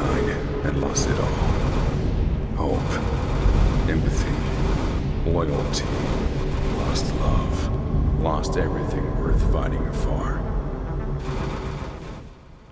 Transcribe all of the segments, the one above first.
mankind had lost it all. Hope, empathy, loyalty, lost love, lost everything worth fighting for.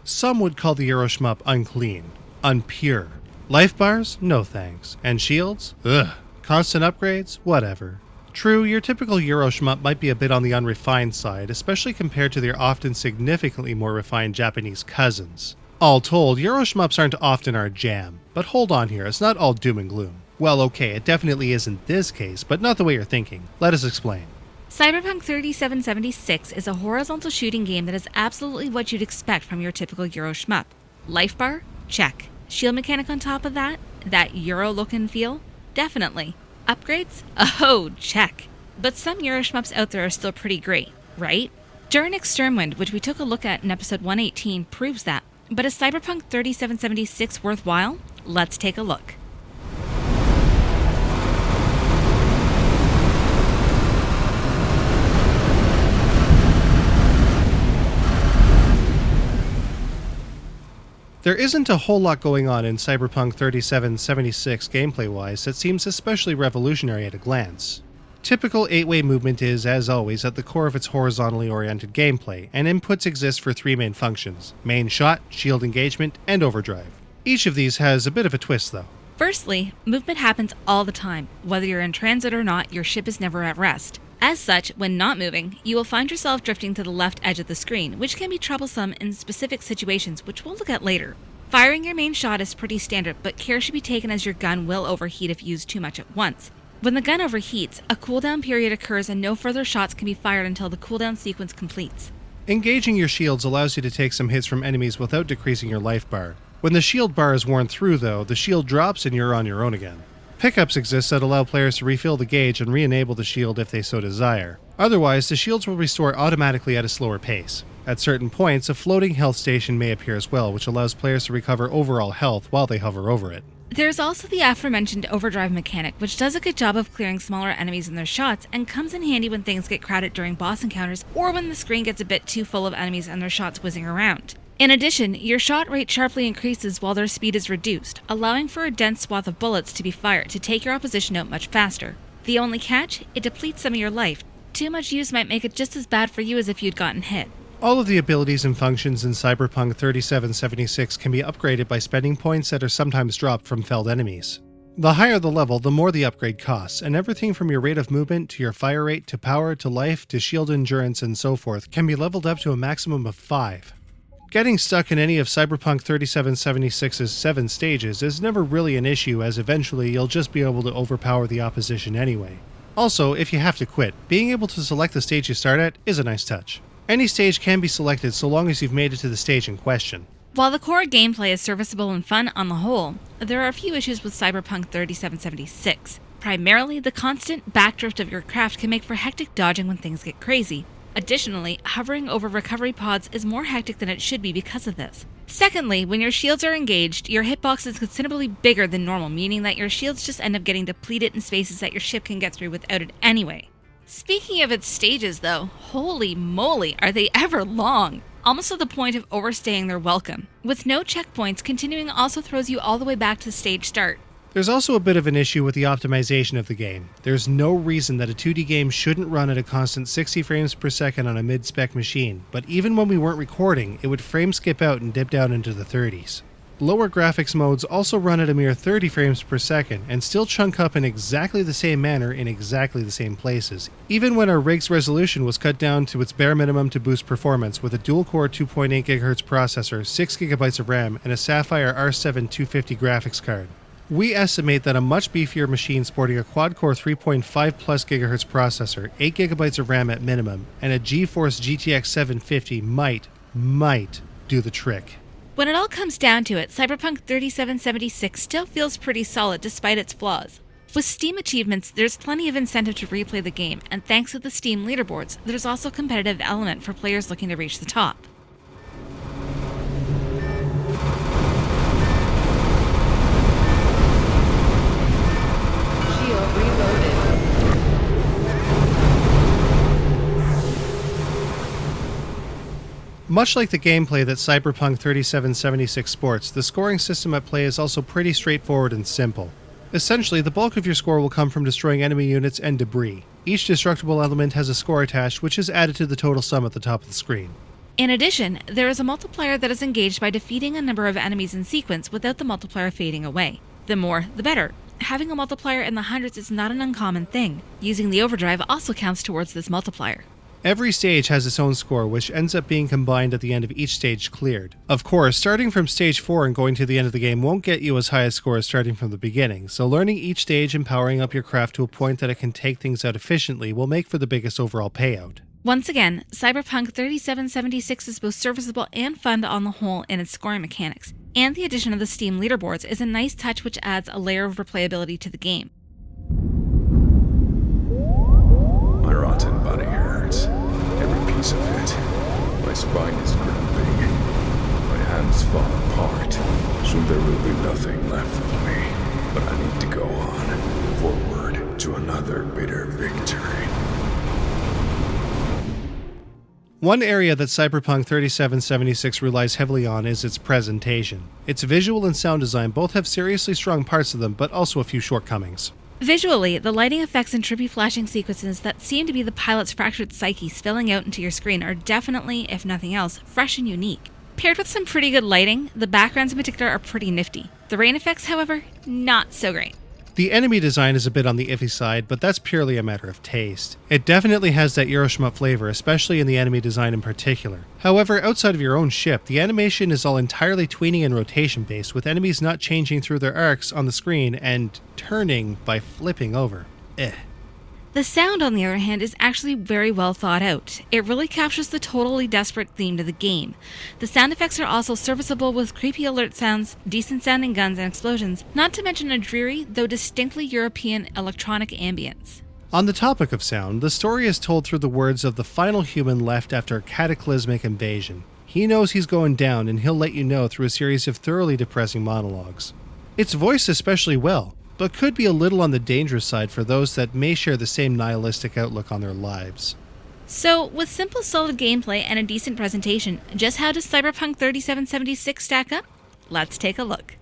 Some would call the Euroshmup unclean, unpure. Lifebars? No thanks. And shields? Ugh. Constant upgrades? Whatever. True, your typical Euroshmup might be a bit on the unrefined side, especially compared to their often significantly more refined Japanese cousins. All told, Euroshmups aren't often our jam. But hold on here, it's not all doom and gloom. Well, okay, it definitely isn't this case, but not the way you're thinking. Let us explain. Cyberpunk 3776 is a horizontal shooting game that is absolutely what you'd expect from your typical Euroshmup. Lifebar? Check. Shield mechanic on top of that? That Euro look and feel? Definitely. Upgrades? Oh, check. But some Euroshmups out there are still pretty great, right? Duranik Sturmwind, which we took a look at in episode 118, proves that. But is Cyberpunk 3776 worthwhile? Let's take a look. There isn't a whole lot going on in Cyberpunk 3776 gameplay-wise that seems especially revolutionary at a glance. Typical 8-way movement is, as always, at the core of its horizontally oriented gameplay, and inputs exist for 3 main functions: main shot, shield engagement, and overdrive. Each of these has a bit of a twist though. Firstly, movement happens all the time. Whether you're in transit or not, your ship is never at rest. As such, when not moving, you will find yourself drifting to the left edge of the screen, which can be troublesome in specific situations, which we'll look at later. Firing your main shot is pretty standard, but care should be taken as your gun will overheat if used too much at once. When the gun overheats, a cooldown period occurs and no further shots can be fired until the cooldown sequence completes. Engaging your shields allows you to take some hits from enemies without decreasing your life bar. When the shield bar is worn through though, the shield drops and you're on your own again. Pickups exist that allow players to refill the gauge and re-enable the shield if they so desire. Otherwise, the shields will restore automatically at a slower pace. At certain points, a floating health station may appear as well, which allows players to recover overall health while they hover over it. There's also the aforementioned overdrive mechanic, which does a good job of clearing smaller enemies in their shots and comes in handy when things get crowded during boss encounters or when the screen gets a bit too full of enemies and their shots whizzing around. In addition, your shot rate sharply increases while their speed is reduced, allowing for a dense swath of bullets to be fired to take your opposition out much faster. The only catch? It depletes some of your life. Too much use might make it just as bad for you as if you'd gotten hit. All of the abilities and functions in Cyberpunk 3776 can be upgraded by spending points that are sometimes dropped from felled enemies. The higher the level, the more the upgrade costs, and everything from your rate of movement to your fire rate to power to life to shield endurance and so forth can be leveled up to a maximum of 5. Getting stuck in any of Cyberpunk 3776's 7 stages is never really an issue, as eventually you'll just be able to overpower the opposition anyway. Also, if you have to quit, being able to select the stage you start at is a nice touch. Any stage can be selected so long as you've made it to the stage in question. While the core gameplay is serviceable and fun on the whole, there are a few issues with Cyberpunk 3776. Primarily, the constant backdrift of your craft can make for hectic dodging when things get crazy. Additionally, hovering over recovery pods is more hectic than it should be because of this. Secondly, when your shields are engaged, your hitbox is considerably bigger than normal, meaning that your shields just end up getting depleted in spaces that your ship can get through without it anyway. Speaking of its stages though, holy moly, are they ever long! Almost to the point of overstaying their welcome. With no checkpoints, continuing also throws you all the way back to stage start. There's also a bit of an issue with the optimization of the game. There's no reason that a 2D game shouldn't run at a constant 60 frames per second on a mid-spec machine, but even when we weren't recording, it would frame skip out and dip down into the 30s. Lower graphics modes also run at a mere 30 frames per second and still chunk up in exactly the same manner in exactly the same places, even when our rig's resolution was cut down to its bare minimum to boost performance with a dual-core 2.8 GHz processor, 6GB of RAM, and a Sapphire R7 250 graphics card. We estimate that a much beefier machine sporting a quad-core 3.5 plus GHz processor, 8GB of RAM at minimum, and a GeForce GTX 750 might do the trick. When it all comes down to it, Cyberpunk 3776 still feels pretty solid despite its flaws. With Steam achievements, there's plenty of incentive to replay the game, and thanks to the Steam leaderboards, there's also a competitive element for players looking to reach the top. Much like the gameplay that Cyberpunk 3776 sports, the scoring system at play is also pretty straightforward and simple. Essentially, the bulk of your score will come from destroying enemy units and debris. Each destructible element has a score attached, which is added to the total sum at the top of the screen. In addition, there is a multiplier that is engaged by defeating a number of enemies in sequence without the multiplier fading away. The more, the better. Having a multiplier in the hundreds is not an uncommon thing. Using the overdrive also counts towards this multiplier. Every stage has its own score, which ends up being combined at the end of each stage cleared. Of course, starting from stage 4 and going to the end of the game won't get you as high a score as starting from the beginning, so learning each stage and powering up your craft to a point that it can take things out efficiently will make for the biggest overall payout. Once again, Cyberpunk 3776 is both serviceable and fun on the whole in its scoring mechanics, and the addition of the Steam leaderboards is a nice touch which adds a layer of replayability to the game. My rotten body hurts. Every piece of it. My spine is cramping. My hands fall apart. Soon there will be nothing left of me. But I need to go on. Forward to another bitter victory. One area that Cyberpunk 3776 relies heavily on is its presentation. Its visual and sound design both have seriously strong parts of them, but also a few shortcomings. Visually, the lighting effects and trippy flashing sequences that seem to be the pilot's fractured psyche spilling out into your screen are definitely, if nothing else, fresh and unique. Paired with some pretty good lighting, the backgrounds in particular are pretty nifty. The rain effects, however, not so great. The enemy design is a bit on the iffy side, but that's purely a matter of taste. It definitely has that Euroshmup flavor, especially in the enemy design in particular. However, outside of your own ship, the animation is all entirely tweening and rotation based, with enemies not changing through their arcs on the screen and turning by flipping over. The sound, on the other hand, is actually very well thought out. It really captures the totally desperate theme to the game. The sound effects are also serviceable with creepy alert sounds, decent sounding guns and explosions, not to mention a dreary, though distinctly European electronic ambience. On the topic of sound, the story is told through the words of the final human left after a cataclysmic invasion. He knows he's going down, and he'll let you know through a series of thoroughly depressing monologues. It's voiced especially well, but could be a little on the dangerous side for those that may share the same nihilistic outlook on their lives. So, with simple solid gameplay and a decent presentation, just how does Cyberpunk 3776 stack up? Let's take a look.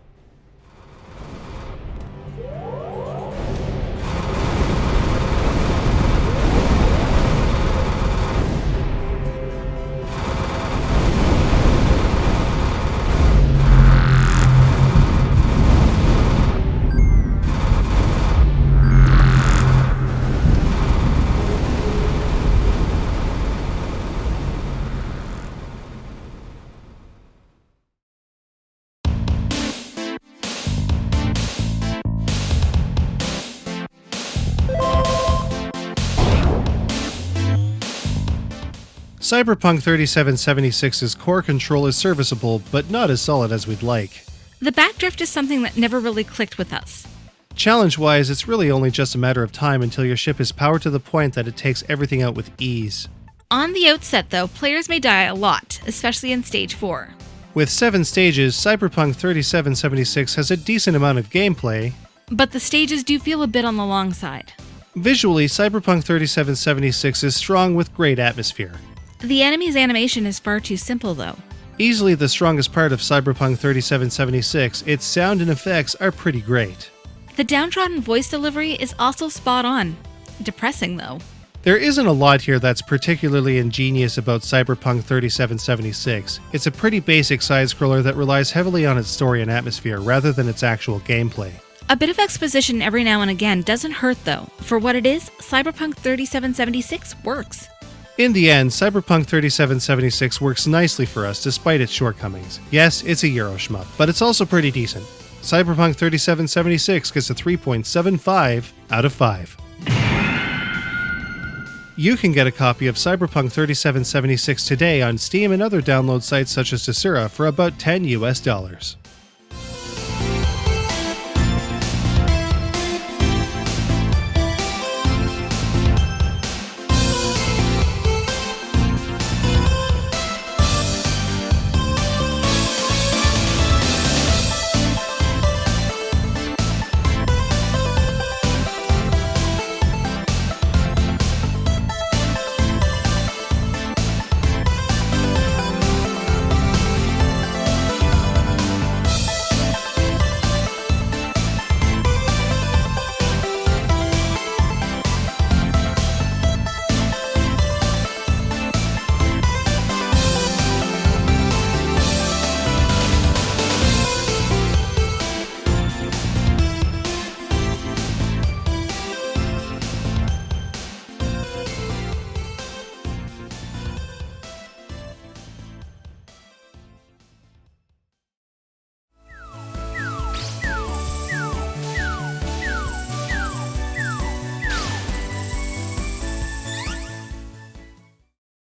Cyberpunk 3776's core control is serviceable, but not as solid as we'd like. The backdrift is something that never really clicked with us. Challenge-wise, it's really only just a matter of time until your ship is powered to the point that it takes everything out with ease. On the outset, though, players may die a lot, especially in Stage 4. With 7 stages, Cyberpunk 3776 has a decent amount of gameplay, But the stages do feel a bit on the long side. Visually, Cyberpunk 3776 is strong with great atmosphere. The enemy's animation is far too simple, though. Easily the strongest part of Cyberpunk 3776, its sound and effects are pretty great. The downtrodden voice delivery is also spot on. Depressing, though. There isn't a lot here that's particularly ingenious about Cyberpunk 3776. It's a pretty basic side-scroller that relies heavily on its story and atmosphere rather than its actual gameplay. A bit of exposition every now and again doesn't hurt, though. For what it is, Cyberpunk 3776 works. In the end, Cyberpunk 3776 works nicely for us despite its shortcomings. Yes, it's a Euroshmup, but it's also pretty decent. Cyberpunk 3776 gets a 3.75 out of 5. You can get a copy of Cyberpunk 3776 today on Steam and other download sites such as Desura for about $10 US.